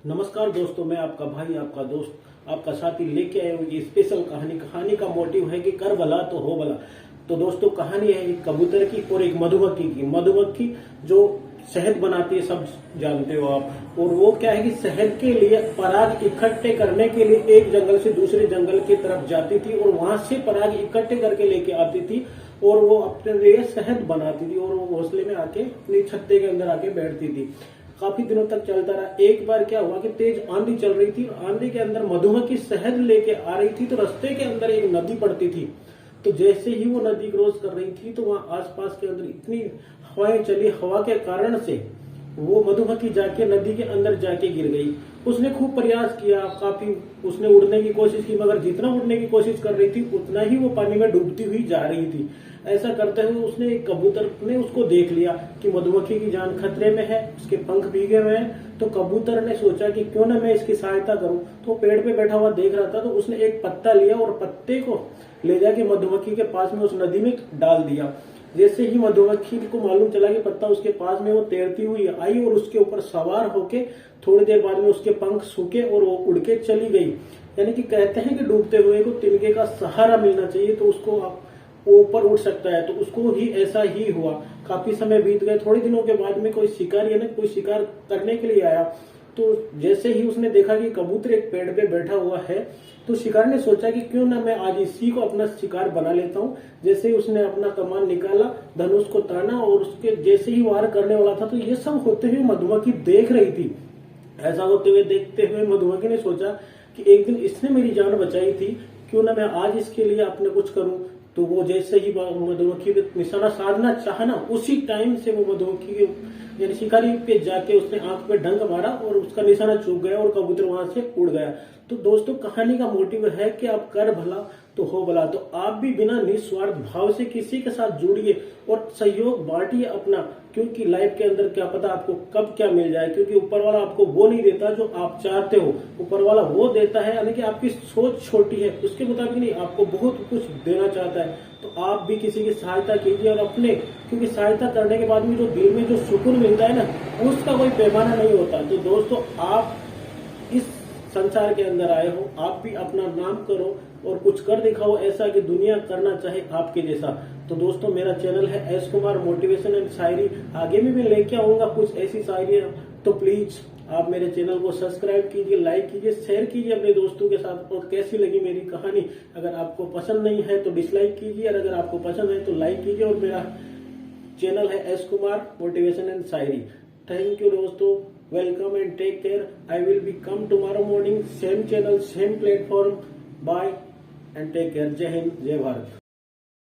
नमस्कार दोस्तों, मैं आपका भाई, आपका दोस्त, आपका साथी लेके आया हूँ ये स्पेशल कहानी का मोटिव है कि कर भला तो हो भला। तो दोस्तों, कहानी है एक कबूतर की और एक मधुमक्खी की। मधुमक्खी जो शहद बनाती है, सब जानते हो आप। और वो क्या है कि शहद के लिए पराग इकट्ठे करने के लिए एक जंगल से दूसरे जंगल की तरफ जाती थी और वहां से पराग इकट्ठे करके लेके आती थी और वो अपने लिए शहद बनाती थी और वो घोंसले में आके अपनी छत्ते के अंदर आके बैठती थी। काफी दिनों तक चलता रहा। एक बार क्या हुआ कि तेज आंधी चल रही थी। आंधी के अंदर मधुमक्खी शहद लेके आ रही थी तो रास्ते के अंदर एक नदी पड़ती थी। तो जैसे ही वो नदी क्रॉस कर रही थी तो वहां आसपास के अंदर इतनी हवाएं चली, हवा के कारण से वो मधुमक्खी जाके नदी के अंदर जाके गिर गई। उसने खूब प्रयास किया, काफी उसने उड़ने की कोशिश की, मगर जितना उड़ने की कोशिश कर रही थी उतना ही वो पानी में डूबती हुई जा रही थी। ऐसा करते हुए उसने एक कबूतर ने उसको देख लिया कि मधुमक्खी की जान खतरे में है, उसके पंख भीगे हुए हैं। तो कबूतर ने सोचा कि क्यों ना मैं इसकी सहायता करूं। तो पेड़ पे बैठा हुआ देख रहा था, तो उसने एक पत्ता लिया और पत्ते को ले जाके मधुमक्खी के पास में उस नदी में डाल दिया। जैसे ही मधुमक्खी को मालूम चला कि पत्ता उसके पास में, वो तैरती हुई आई और उसके ऊपर सवार होके थोड़ी देर बाद में उसके पंख सूखे और वो उड़ के चली गई। यानी कि कहते हैं कि डूबते हुए को तिनके का सहारा मिलना चाहिए तो उसको आप ऊपर उठ सकता है। तो उसको ही ऐसा ही हुआ। काफी समय बीत गए। थोड़े दिनों के बाद में कोई शिकारी है ना, कोई शिकार करने के लिए आया। तो जैसे ही उसने देखा कि कबूतर एक पेड़ पे बैठा हुआ है तो शिकार ने सोचा कि क्यों ना मैं आज इसी को अपना शिकार बना लेता हूँ। जैसे ही उसने अपना कमान निकाला, धनुष को ताना और उसके जैसे ही वार करने वाला था तो ये सब होते हुए मधुमक्खी देख रही थी। ऐसा होते हुए देखते हुए मधुमक्खी ने सोचा कि एक दिन इसने मेरी जान बचाई थी, क्यों ना मैं आज इसके लिए अपने कुछ करूं। तो वो जैसे ही मधुमक्खी पे निशाना साधना चाहना, उसी टाइम से वो मधुमक्खी के यानी शिकारी पे जाके उसने आंख पे डंक मारा और उसका निशाना चूक गया और कबूतर वहां से उड़ गया। तो दोस्तों, कहानी का मोटिव है कि आप कर भला तो हो भला। तो आप भी बिना निस्वार्थ भाव से किसी के साथ जुड़िए और सहयोग बांटिए अपना, क्योंकि लाइफ के अंदर क्या पता आपको कब क्या मिल जाए। क्योंकि ऊपर वाला आपको वो नहीं देता जो आप चाहते हो, ऊपर वाला वो देता है। यानी कि आपकी सोच छोटी है, उसके मुताबिक नहीं, आपको बहुत कुछ देना चाहता है। तो आप भी किसी की सहायता कीजिए और अपने, क्योंकि सहायता करने के बाद में जो दिल में जो सुकून मिलता है ना, उसका कोई पैमाना नहीं होता। तो दोस्तों, आप इस संसार के अंदर आए हो, आप भी अपना नाम करो और कुछ कर दिखाओ ऐसा कि दुनिया करना चाहे आपके जैसा। तो दोस्तों, मेरा चैनल है एस कुमार मोटिवेशन एंड शायरी। आगे भी मैं लेके आऊंगा कुछ ऐसी शायरी। तो प्लीज आप मेरे चैनल को सब्सक्राइब कीजिए, लाइक कीजिए, शेयर कीजिए अपने दोस्तों के साथ। और कैसी लगी मेरी कहानी, अगर आपको पसंद नहीं है तो डिसलाइक कीजिए, और अगर आपको पसंद है तो लाइक कीजिए। और मेरा चैनल है S Kumar motivation and Shayari. Thank you दोस्तों, welcome and take care. I will be come tomorrow morning, same channel, same platform. Bye and take care. जय हिंद, जय भारत।